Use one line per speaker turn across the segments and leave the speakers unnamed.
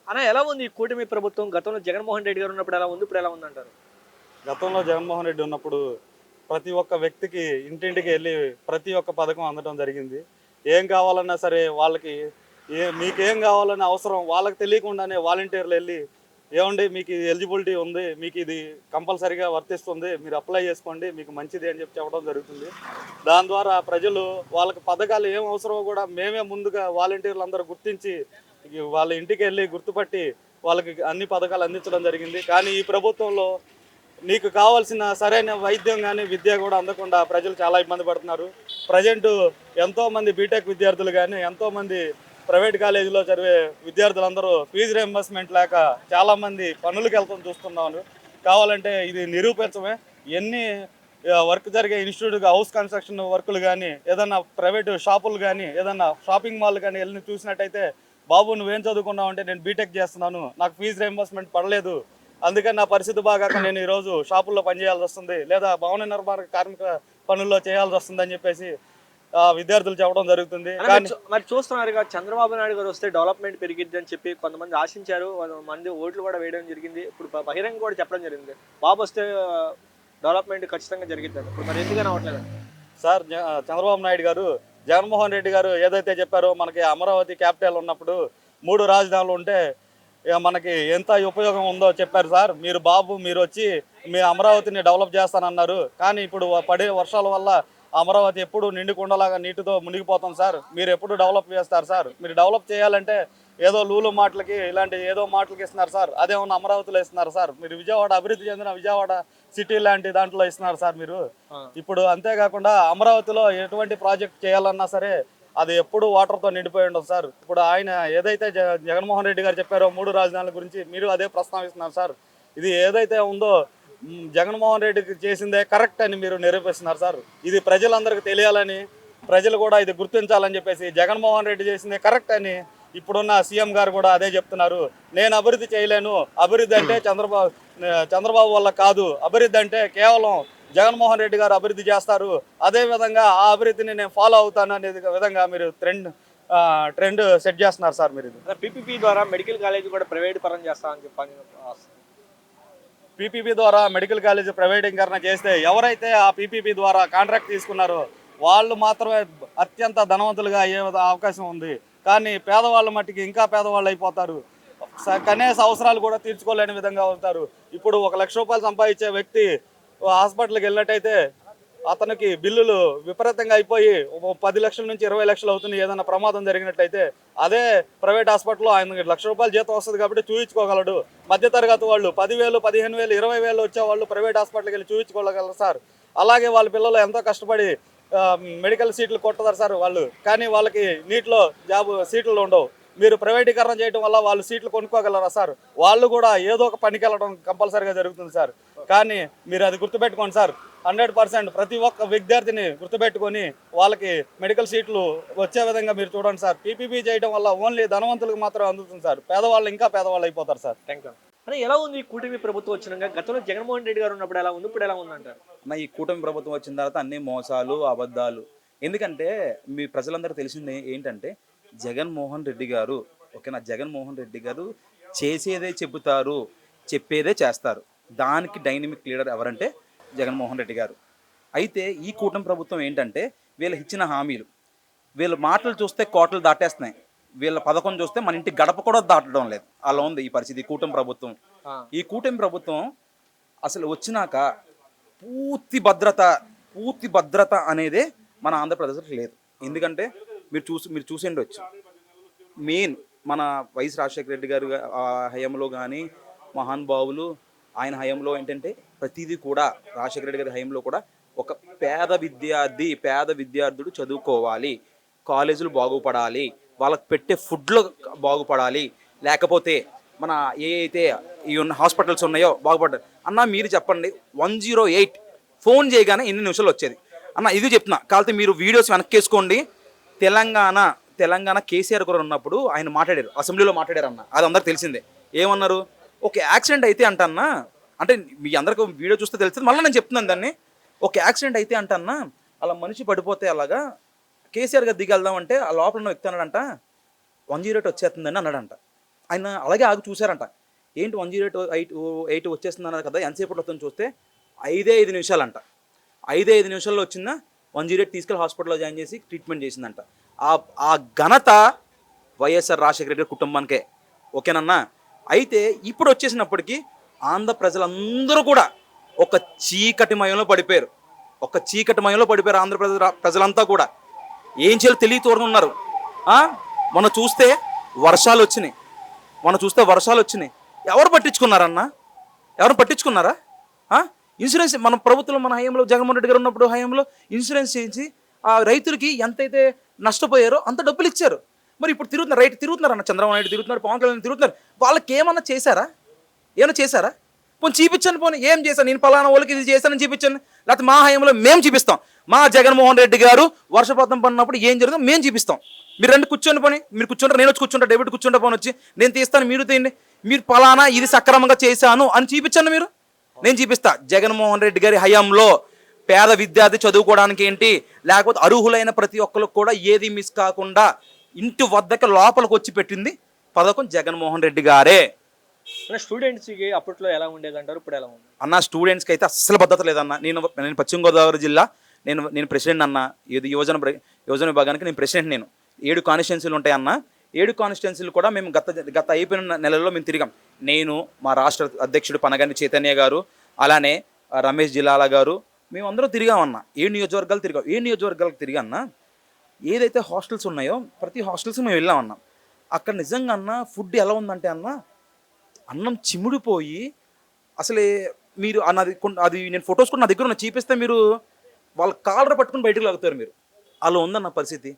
అలా ఎలా ఉంది ఈ కూటమి ప్రభుత్వం? గతంలో జగన్మోహన్ రెడ్డి గారు ఉన్నప్పుడు ఎలా ఉంది? ఇప్పుడు ఎలా ఉందంటారు?
గతంలో జగన్మోహన్ రెడ్డి ఉన్నప్పుడు ప్రతి ఒక్క వ్యక్తికి ఇంటింటికి వెళ్ళి ప్రతి ఒక్క పథకం అందడం జరిగింది. ఏం కావాలన్నా సరే వాళ్ళకి మీకేం కావాలనే అవసరం వాళ్ళకి తెలియకుండానే వాలంటీర్లు వెళ్ళి ఏమండి మీకు ఇది ఎలిజిబిలిటీ ఉంది, మీకు ఇది కంపల్సరీగా వర్తిస్తుంది, మీరు అప్లై చేసుకోండి, మీకు మంచిది అని చెప్పడం జరుగుతుంది. దాని ద్వారా ప్రజలు వాళ్ళకి పథకాలు ఏం అవసరమో కూడా మేమే ముందుగా వాలంటీర్లు అందరూ గుర్తించి వాళ్ళ ఇంటికి వెళ్ళి గుర్తుపట్టి వాళ్ళకి అన్ని పథకాలు అందించడం జరిగింది. కానీ ఈ ప్రభుత్వంలో నీకు కావాల్సిన సరైన వైద్యం కానీ విద్య కూడా అందకుండా ప్రజలు చాలా ఇబ్బంది పడుతున్నారు. ప్రజెంట్ ఎంతోమంది బీటెక్ విద్యార్థులు కానీ ఎంతోమంది ప్రైవేట్ కాలేజీలో చదివే విద్యార్థులందరూ ఫీజు రియంబర్స్మెంట్ లేక చాలామంది పనులకు వెళ్తాం చూస్తున్నాను. కావాలంటే ఇది నిరూపించమే. ఎన్ని వర్క్ జరిగే ఇన్స్టిట్యూట్ హౌస్ కన్స్ట్రక్షన్ వర్కులు కానీ ఏదన్నా ప్రైవేటు షాపులు కానీ ఏదన్నా షాపింగ్ మాల్ కానీ వెళ్ళి చూసినట్టయితే, బాబు నువ్వేం చదువుకున్నావు అంటే నేను బీటెక్ చేస్తున్నాను, నాకు ఫీజు రియంబర్స్మెంట్ పడలేదు, అందుకని నా పరిస్థితి బాగాక నేను ఈరోజు షాపుల్లో పనిచేయాల్సి వస్తుంది లేదా భవన నిర్మాణ కార్మిక పనుల్లో చేయాల్సి వస్తుందని చెప్పేసి విద్యార్థులు చెప్పడం జరుగుతుంది. కానీ
మరి చూస్తున్నారు చంద్రబాబు నాయుడు గారు వస్తే డెవలప్మెంట్ పెరిగిద్ది అని చెప్పి కొంతమంది ఆశించారు. కొంతమంది ఓట్లు కూడా వేయడం జరిగింది. ఇప్పుడు బహిరంగ కూడా చెప్పడం జరిగింది, బాబు వస్తే డెవలప్మెంట్ ఖచ్చితంగా జరిగిద్ది. ఇప్పుడు మరి ఎందుకని అవ్వట్లేదు
సార్? చంద్రబాబు నాయుడు గారు జగన్మోహన్ రెడ్డి గారు ఏదైతే చెప్పారో మనకి అమరావతి క్యాపిటల్ ఉన్నప్పుడు 3 రాజధానులు ఉంటే ఇక మనకి ఎంత ఉపయోగం ఉందో చెప్పారు సార్. మీరు వచ్చి మీ అమరావతిని డెవలప్ చేస్తానన్నారు. కానీ ఇప్పుడు పడే వర్షాల వల్ల అమరావతి ఎప్పుడు నిండుకుండలాగా నీటితో మునిగిపోతాం సార్. మీరు ఎప్పుడు డెవలప్ చేస్తారు సార్? మీరు డెవలప్ చేయాలంటే ఏదో లూలు మాటలకి ఇలాంటి ఏదో మాటలకి ఇస్తున్నారు సార్. అదేమన్నా అమరావతిలో ఇస్తున్నారు సార్? మీరు విజయవాడ అభివృద్ధి చెందిన విజయవాడ సిటీ లాంటి దాంట్లో ఇస్తున్నారు సార్ మీరు. ఇప్పుడు అంతేకాకుండా అమరావతిలో ఎటువంటి ప్రాజెక్ట్ చేయాలన్నా సరే అది ఎప్పుడు వాటర్తో నిండిపోయి ఉండదు సార్. ఇప్పుడు ఆయన ఏదైతే జగన్మోహన్ రెడ్డి గారు చెప్పారో 3 రాజధానుల గురించి మీరు అదే ప్రస్తావిస్తున్నారు సార్. ఇది ఏదైతే ఉందో జగన్మోహన్ రెడ్డికి చేసిందే కరెక్ట్ అని మీరు నిరూపిస్తున్నారు సార్. ఇది ప్రజలందరికీ తెలియాలని, ప్రజలు కూడా ఇది గుర్తించాలని చెప్పేసి జగన్మోహన్ రెడ్డి చేసిందే కరెక్ట్ అని ఇప్పుడున్న సీఎం గారు కూడా అదే చెప్తున్నారు. నేను అభివృద్ధి చేయలేను, అభివృద్ధి అంటే చంద్రబాబు వల్ల కాదు, అభివృద్ధి అంటే కేవలం జగన్మోహన్ రెడ్డి గారు అభివృద్ధి చేస్తారు, అదేవిధంగా ఆ అభివృద్ధిని నేను ఫాలో అవుతాను అనే విధంగా మీరు ట్రెండ్ సెట్ చేస్తున్నారు సార్. మీరు
పీపీపీ ద్వారా మెడికల్ కాలేజ్ కూడా ప్రైవేట్ పరం చేస్తామని చెప్పని
పీపీపీ ద్వారా మెడికల్ కాలేజ్ ప్రైవేటీకరణ చేస్తే ఎవరైతే ఆ పీపీపీ ద్వారా కాంట్రాక్ట్ తీసుకున్నారో వాళ్ళు మాత్రమే అత్యంత ధనవంతులుగా అయ్యే అవకాశం ఉంది. కానీ పేదవాళ్ళ మట్టికి ఇంకా పేదవాళ్ళు అయిపోతారు. కనీస అవసరాలు కూడా తీర్చుకోలేని విధంగా ఉంటారు. ఇప్పుడు 1 లక్ష రూపాయలు సంపాదించే వ్యక్తి హాస్పిటల్కి వెళ్ళినట్టయితే అతనికి బిల్లులు విపరీతంగా అయిపోయి 10 లక్షల నుంచి 20 లక్షలు అవుతుంది. ఏదైనా ప్రమాదం జరిగినట్లయితే అదే ప్రైవేట్ హాస్పిటల్లో ఆయన 1 లక్ష రూపాయలు జీతం వస్తుంది కాబట్టి చూపించుకోగలడు. మధ్యతరగతి వాళ్ళు 10,000, 15,000, 20,000 వచ్చే వాళ్ళు ప్రైవేట్ హాస్పిటల్కి వెళ్ళి చూపించుకోగలరు సార్. అలాగే వాళ్ళ పిల్లలు ఎంతో కష్టపడి మెడికల్ సీట్లు కొట్టదారు సార్ వాళ్ళు, కానీ వాళ్ళకి నీటిలో సీట్లు ఉండవు. మీరు ప్రైవేటీకరణ చేయడం వల్ల వాళ్ళు సీట్లు కొనుక్కోగలరా సార్? వాళ్ళు కూడా ఏదో ఒక పనికి వెళ్ళడం కంపల్సరీగా జరుగుతుంది సార్. కానీ మీరు అది గుర్తుపెట్టుకోండి సార్. 100% ప్రతి ఒక్క విద్యార్థిని గుర్తుపెట్టుకొని వాళ్ళకి మెడికల్ సీట్లు వచ్చే విధంగా మీరు చూడండి సార్. పీపీపీ చేయడం వల్ల ఓన్లీ ధనవంతులకు మాత్రం అందుతుంది సార్. పేదవాళ్ళు ఇంకా పేదవాళ్ళు అయిపోతారు సార్.
Thank you. అని ఎలా ఉంది కూటమి ప్రభుత్వం వచ్చినాక? గతంలో జగన్మోహన్ రెడ్డి గారు ఉన్నప్పుడు ఎలా ఉంది, ఇప్పుడు ఎలా ఉందంటారు?
ఈ కూటమి ప్రభుత్వం వచ్చిన తర్వాత అన్ని మోసాలు, అబద్ధాలు. ఎందుకంటే మీ ప్రజలందరూ తెలిసింది ఏంటంటే జగన్మోహన్ రెడ్డి గారు, ఓకేనా, జగన్మోహన్ రెడ్డి గారు చేసేదే చెబుతారు, చెప్పేదే చేస్తారు. దానికి డైనమిక్ లీడర్ ఎవరంటే జగన్మోహన్ రెడ్డి గారు. అయితే ఈ కూటమి ప్రభుత్వం ఏంటంటే వీళ్ళకి ఇచ్చిన హామీలు, వీళ్ళ మాటలు చూస్తే కోటలు దాటేస్తున్నాయి, వీళ్ళ పథకం చూస్తే మన ఇంటి గడప కూడా దాటడం లేదు. అలా ఉంది ఈ పరిస్థితి ఈ కూటమి ప్రభుత్వం. ఈ కూటమి ప్రభుత్వం అసలు వచ్చినాక పూర్తి భద్రత అనేదే మన ఆంధ్రప్రదేశ్లో లేదు. ఎందుకంటే మీరు చూసి ఉండొచ్చు, మెయిన్ మన వైఎస్ రాజశేఖర రెడ్డి గారు హయాంలో కానీ మహానుభావులు ఆయన హయాంలో ఏంటంటే ప్రతిదీ కూడా రాజశేఖర రెడ్డి గారి హయాంలో కూడా ఒక పేద విద్యార్థుడు చదువుకోవాలి, కాలేజీలు బాగుపడాలి, వాళ్ళకి పెట్టే ఫుడ్లో బాగుపడాలి, లేకపోతే మన ఏ అయితే ఈ ఉన్న హాస్పిటల్స్ ఉన్నాయో బాగుపడాలి అన్న. మీరు చెప్పండి, 108 ఫోన్ చేయగానే ఎన్ని నిమిషాలు వచ్చేది అన్న? ఇది చెప్తున్నా, కాకపోతే మీరు వీడియోస్ వెనక్కేసుకోండి. తెలంగాణ కేసీఆర్ గారు ఉన్నప్పుడు ఆయన మాట్లాడారు, అసెంబ్లీలో మాట్లాడారు అన్న, అది అందరికి తెలిసిందే. ఏమన్నారు? ఒక యాక్సిడెంట్ అయితే అంటన్నా, అంటే మీ అందరికి వీడియో చూస్తే తెలుస్తుంది, మళ్ళీ నేను చెప్తున్నాను దాన్ని. ఒక యాక్సిడెంట్ అయితే అంటన్నా అలా మనిషి పడిపోతే అలాగా కేసీఆర్ గారు దిగెళ్దామంటే ఆ లోపల వ్యక్తి అన్నాడంట 108 వచ్చేస్తుందని అన్నాడంట. ఆయన అలాగే ఆగి చూశారంట. ఏంటి 108 వచ్చేస్తుంది అన్నారు కదా, ఎంతసేపట్లో వస్తుందని చూస్తే 5 నిమిషాలంట. 5 నిమిషాల్లో వచ్చిందా 108 తీసుకెళ్ళి హాస్పిటల్లో జాయిన్ చేసి ట్రీట్మెంట్ చేసిందంట. ఆ ఘనత వైఎస్ఆర్ రాజశేఖర రెడ్డి కుటుంబానికే. ఓకేనన్నా. అయితే ఇప్పుడు వచ్చేసినప్పటికీ ఆంధ్ర ప్రజలందరూ కూడా ఒక చీకటిమయంలో పడిపోయారు. ఆంధ్ర ప్రజలంతా కూడా ఏం చేయాలో తెలియతోరుగా ఉన్నారు. మనం చూస్తే వర్షాలు వచ్చినాయి. ఎవరు పట్టించుకున్నారన్నా? ఎవరు పట్టించుకున్నారా? ఇన్సూరెన్స్ మన ప్రభుత్వం, మన హయాంలో జగన్మోహన్ రెడ్డి గారు ఉన్నప్పుడు హయాంలో ఇన్సూరెన్స్ చేయించి ఆ రైతులకి ఎంతైతే నష్టపోయారో అంత డబ్బులు ఇచ్చారు. మరి ఇప్పుడు తిరుగుతున్నారన్న, చంద్రబాబు నాయుడు తిరుగుతున్నారు, పవన్ కళ్యాణ్ తిరుగుతున్నారు. వాళ్ళకి ఏమన్నా చేశారా? పోనీ చూపించండి. పోనీ ఏం చేశాను నేను, పలానా వాళ్ళకి ఇది చేశానని చూపించండి. లేకపోతే మా హయాంలో మేము చూపిస్తాం. మా జగన్మోహన్ రెడ్డి గారు వర్షపాతం పడినప్పుడు ఏం జరుగుతుందో మేము చూపిస్తాం. మీరు రండి, కూర్చోండి. పోనీ మీరు కూర్చుంటారు, నేను వచ్చి కూర్చుంటా, డెబిట్ కూర్చుంటా, పోనీ వచ్చి నేను తీస్తాను, మీరు తీయండి. మీరు పలానా ఇది సక్రమంగా చేశాను అని చూపించండి. మీరు, నేను చూపిస్తా. జగన్మోహన్ రెడ్డి గారి హయాంలో పేద విద్యార్థి చదువుకోవడానికి ఏంటి, లేకపోతే అర్హులైన ప్రతి ఒక్కరికి కూడా ఏది మిస్ కాకుండా ఇంటి వద్దకు లోపలికి వచ్చి పెట్టింది పథకం జగన్మోహన్ రెడ్డి గారే.
స్టూడెంట్స్కి అప్పట్లో ఎలా ఉండేది అంటారు, ఇప్పుడు ఎలా ఉంది
అన్న? స్టూడెంట్స్కి అయితే అస్సలు భద్రత లేదన్న. నేను పశ్చిమ గోదావరి జిల్లా, నేను ప్రెసిడెంట్ అన్న. ఇది యువజన విభాగానికి నేను ప్రెసిడెంట్. నేను 7 కాన్స్టిట్యున్సీలు ఉంటాయి అన్న. 7 కాన్స్టిట్యున్సీలు కూడా మేము గత అయిపోయిన నెలల్లో మేము తిరిగాం. నేను, మా రాష్ట్ర అధ్యక్షుడు పనగంటి చైతన్య గారు, అలానే రమేష్ జిల్లాల గారు, మేమందరం తిరిగామన్న. 7 నియోజకవర్గాలకు తిరిగామన్న. ఏదైతే హాస్టల్స్ ఉన్నాయో ప్రతి హాస్టల్స్ మేము వెళ్ళామన్నా. అక్కడ నిజంగా అన్న ఫుడ్ ఎలా ఉందంటే అన్న, అన్నం చిముడిపోయి అసలే మీరు అది నేను ఫొటోస్ కూడా నా దగ్గర ఉన్న చూపిస్తే మీరు వాళ్ళ కాలర్ పట్టుకుని బయటకు లాగుతారు మీరు. అలా ఉందన్న పరిస్థితి.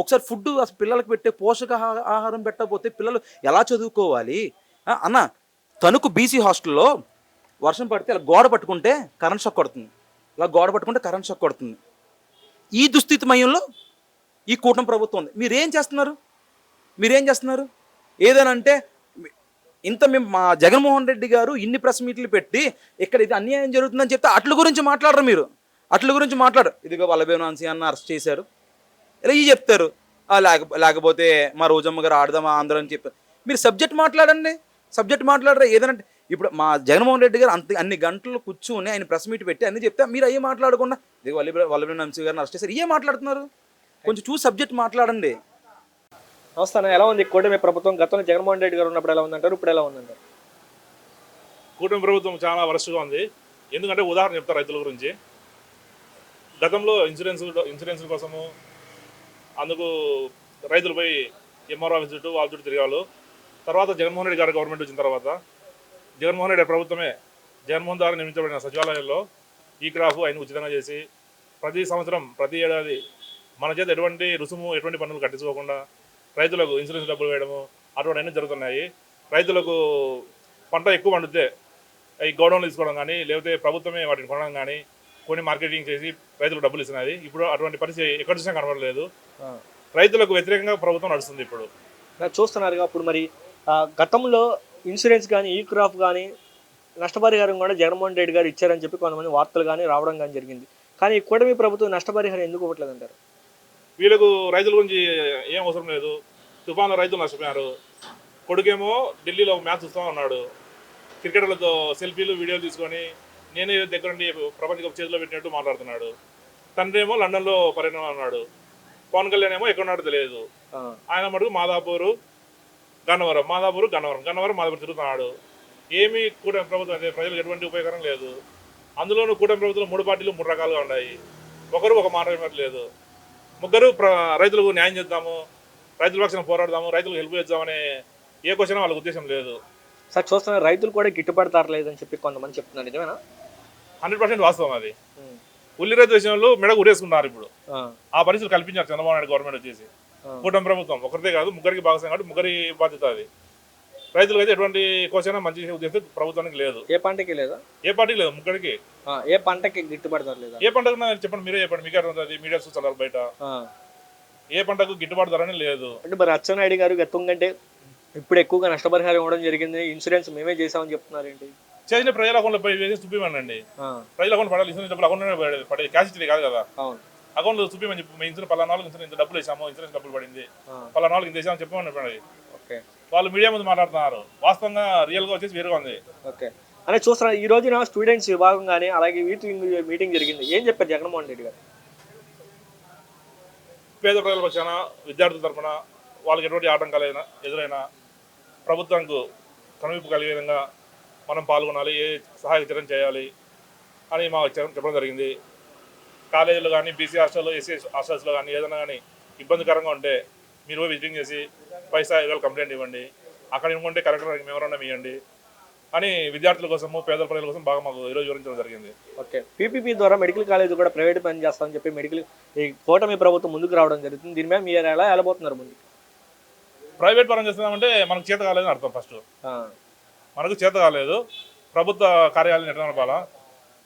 ఒకసారి ఫుడ్ అసలు పిల్లలకు పెట్టే పోషక ఆహారం పెట్టకపోతే పిల్లలు ఎలా చదువుకోవాలి అన్న? తణుకు బీసీ హాస్టల్లో వర్షం పడితే ఇలా గోడ పట్టుకుంటే కరెంట్ షాక్ కొడుతుంది. ఈ దుస్థితి మయంలో ఈ కూటమి ప్రభుత్వం ఉంది. మీరేం చేస్తున్నారు? ఏదైనా అంటే మేము మా జగన్మోహన్ రెడ్డి గారు ఇన్ని ప్రెస్ మీట్లు పెట్టి ఇక్కడ ఇది అన్యాయం జరుగుతుందని చెప్తే అట్ల గురించి మాట్లాడరు మీరు. ఇదిగో వల్లభేనాన్సీ అన్న అరెస్ట్ చేశారు, ఇలా ఇవి చెప్తారు. లేకపోతే మా రోజమ్మ గారు ఆడదామా ఆంధ్ర అని చెప్పారు. మీరు సబ్జెక్ట్ మాట్లాడరా. ఏదైనా ఇప్పుడు మా జగన్మోహన్ రెడ్డి గారు అన్ని గంటలు కూర్చుని ఆయన ప్రెస్ మీట్ పెట్టి అన్ని చెప్తే మీరు అయ్యే మాట్లాడకుండా ఇది వల్లభేనాన్సీ గారిని అరెస్ట్ చేశారు, ఇవే మాట్లాడుతున్నారు. కొంచెం చూసి సబ్జెక్ట్ మాట్లాడండి.
నమస్తే. ఎలా ఉంది కూటమి ప్రభుత్వం? గతంలో జగన్మోహన్ రెడ్డి గారు ఉన్నప్పుడు ఎలా ఉందంటారు, ఇప్పుడు ఎలా ఉందంటారు?
కూటమి ప్రభుత్వం చాలా వరస్ట్గా ఉంది. ఎందుకంటే ఉదాహరణ చెప్తారు రైతుల గురించి. గతంలో ఇన్సూరెన్స్ కోసము అందుకు రైతులపై ఎంఆర్ఓ ఆఫీస్ చుట్టూ వాళ్ళ చుట్టూ తిరిగారు. తర్వాత జగన్మోహన్ రెడ్డి గారు గవర్నమెంట్ వచ్చిన తర్వాత జగన్మోహన్ రెడ్డి ప్రభుత్వమే జగన్మోహన్ ద్వారా నియమించబడిన సచివాలయంలో ఈ క్రాఫ్ ఆయన ఉచితంగా చేసి ప్రతి సంవత్సరం ప్రతి ఏడాది మన చేత ఎటువంటి రుసుము ఎటువంటి పన్నులు కట్టించుకోకుండా రైతులకు ఇన్సూరెన్స్ డబ్బులు వేయడము అటువంటి అన్నీ జరుగుతున్నాయి. రైతులకు పంట ఎక్కువ పండితే ఈ గోడౌన్లు తీసుకోవడం కానీ లేకపోతే ప్రభుత్వమే వాటిని కొనడం కానీ కొన్ని మార్కెటింగ్ చేసి రైతులకు డబ్బులు ఇస్తున్నది. ఇప్పుడు అటువంటి పరిస్థితి ఎక్కడ చూసినా కనబడలేదు. రైతులకు వ్యతిరేకంగా ప్రభుత్వం నడుస్తుంది. ఇప్పుడు
చూస్తున్నారుగా. అప్పుడు మరి గతంలో ఇన్సూరెన్స్ కానీ ఈ క్రాప్ కానీ నష్టపరిహారం కూడా జగన్మోహన్ రెడ్డి గారు ఇచ్చారని చెప్పి కొంతమంది వార్తలు కానీ రావడం కానీ జరిగింది. కానీ కూటమి ప్రభుత్వం నష్టపరిహారం ఎందుకు ఇవ్వట్లేదు అంటారు?
వీళ్ళకు రైతుల గురించి ఏం అవసరం లేదు. తుఫాన్లో రైతులు నష్టపోయారు. కొడుకేమో ఢిల్లీలో మ్యాచ్ చూస్తూ ఉన్నాడు. క్రికెటర్లతో సెల్ఫీలు వీడియోలు తీసుకొని నేనే దగ్గరుండి ప్రపంచ కప్ చేతిలో పెట్టినట్టు మాట్లాడుతున్నాడు. తండ్రి ఏమో లండన్లో పర్యటన ఉన్నాడు. పవన్ కళ్యాణ్ ఏమో ఎక్కడున్నాడో తెలియదు. ఆయన మటుకు మాదాపూరు గన్నవరం తిరుగుతున్నాడు. ఏమీ కూటమి ప్రభుత్వం అయితే ప్రజలకు ఎటువంటి ఉపయోగకరం లేదు. అందులోనూ కూటమి ప్రభుత్వం 3 పార్టీలు 3 రకాలుగా ఉన్నాయి. ఒకరు ఒక మాట లేదు. ముగ్గురు రైతులకు న్యాయం చేద్దాము, రైతుల పక్షాన పోరాడదాము, రైతులకు హెల్ప్ చేద్దామనే ఏ క్వశ్చన్ వాళ్ళకి ఉద్దేశం లేదు.
సార్ చూస్తున్న రైతులు కూడా గిట్టుబాటు ధరలేదని చెప్పి కొంతమంది చెప్తున్నారు. నిజమేనా?
100% వాస్తవం అది. ఉల్లి రైతు విషయంలో మెడకు ఉరేసుకున్నారు. ఇప్పుడు ఆ పరిస్థితులు కల్పించారు చంద్రబాబు నాయుడు గవర్నమెంట్ వచ్చేసి. కూటమి ప్రభుత్వం ఒకరిదే కాదు, ముగ్గురికి భాగస్వామ్యం కాబట్టి ముగ్గురి బాధ్యత అది. రైతులకు అయితే ఎటువంటి క్వశ్చన్ మంచి ఉద్దేశం ప్రభుత్వానికి లేదు.
ఏ పంటకి లేదా?
ఏ పార్టీకి లేదు, ముగ్గురికి.
ఏ పంటకి గిట్టుబాటు ధర లేదా?
ఏ పంటకు చెప్పండి, మీరే చెప్పండి. మీకు అర్థం మీడియా చూస్తున్నారు బయట. ఏ పంటకు గిట్టుబాటు ధర లేదు.
అంటే మరి అచ్చెన్నాయుడు గారు గతం కంటే ఇప్పుడు ఎక్కువగా నష్టపరిహారం ఇవ్వడం జరిగింది, ఇన్సూరెన్స్ మేమే చేసామని చెప్తున్నారు. ఏంటి
చేసిన ప్రజల అకౌంట్లో చూపిమండి. ప్రజల అకౌంట్ పడాలి. ఇన్సూరెన్స్ డబ్బులు అకౌంట్ పడే క్యాష్ ఇచ్చేది కాదు కదా. అకౌంట్లో చూపిమని చెప్పి ఇన్సూరెన్స్ పలానా ఇంత డబ్బులు వేసాము, ఇన్సూరెన్స్ డబ్బులు పడింది, పలానా ఇంత వేసామని చెప్పమని.
ఓకే
వాళ్ళు మీడియా ముందు మాట్లాడుతున్నారు, వాస్తవంగా రియల్గా వచ్చేసి వేరుగా ఉంది.
ఓకే అనే చూస్తున్నా ఈ రోజున స్టూడెంట్స్ విభాగం కానీ అలాగే మీటింగ్ జరిగింది. ఏం చెప్పారు జగన్మోహన్ రెడ్డి గారు?
పేద ప్రజల పక్షాన విద్యార్థుల తరఫున వాళ్ళకి ఎటువంటి ఆటంకాలైనా ఎదురైనా ప్రభుత్వానికి కనువిప్పు కలిగే విధంగా మనం పాల్గొనాలి, ఏ సహాయ చర్యలు చేయాలి అని మా చెప్పడం జరిగింది. కాలేజీలో కానీ బీసీ హాస్టల్లో ఎస్సీ హాస్టల్స్లో కానీ ఏదైనా కానీ ఇబ్బందికరంగా ఉంటే మీరు విజిటింగ్ చేసి పైసా ఇవాళ కంప్లైంట్ ఇవ్వండి, అక్కడ ఇవ్వకుంటే కలెక్టర్ మెమోరాండం ఇవ్వండి అని విద్యార్థుల కోసము పేద ప్రజల కోసం బాగా మాకు ఈరోజు వివరించడం జరిగింది.
ఓకే పీపీపీ ద్వారా మెడికల్ కాలేజ్ కూడా ప్రైవేట్ పని చేస్తామని చెప్పి మెడికల్ ఈ కూటమి ప్రభుత్వం ముందుకు రావడం జరుగుతుంది. దీని మీద మీరు ఎలా వెళ్ళబోతున్నారు ముందు?
ప్రైవేట్ పరం చేస్తున్నామంటే మనకు చేత కాలేదని అర్థం. ఫస్ట్ మనకు చేత కాలేదు, ప్రభుత్వ కార్యాలయం ఎట్లా నడపాలా,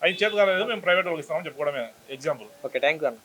అవి చేత కాలేదు, మేము ప్రైవేట్ వాళ్ళకి ఇస్తామని చెప్పుకోవడమే ఎగ్జాంపుల్.
ఓకే థ్యాంక్ యూ అన్న.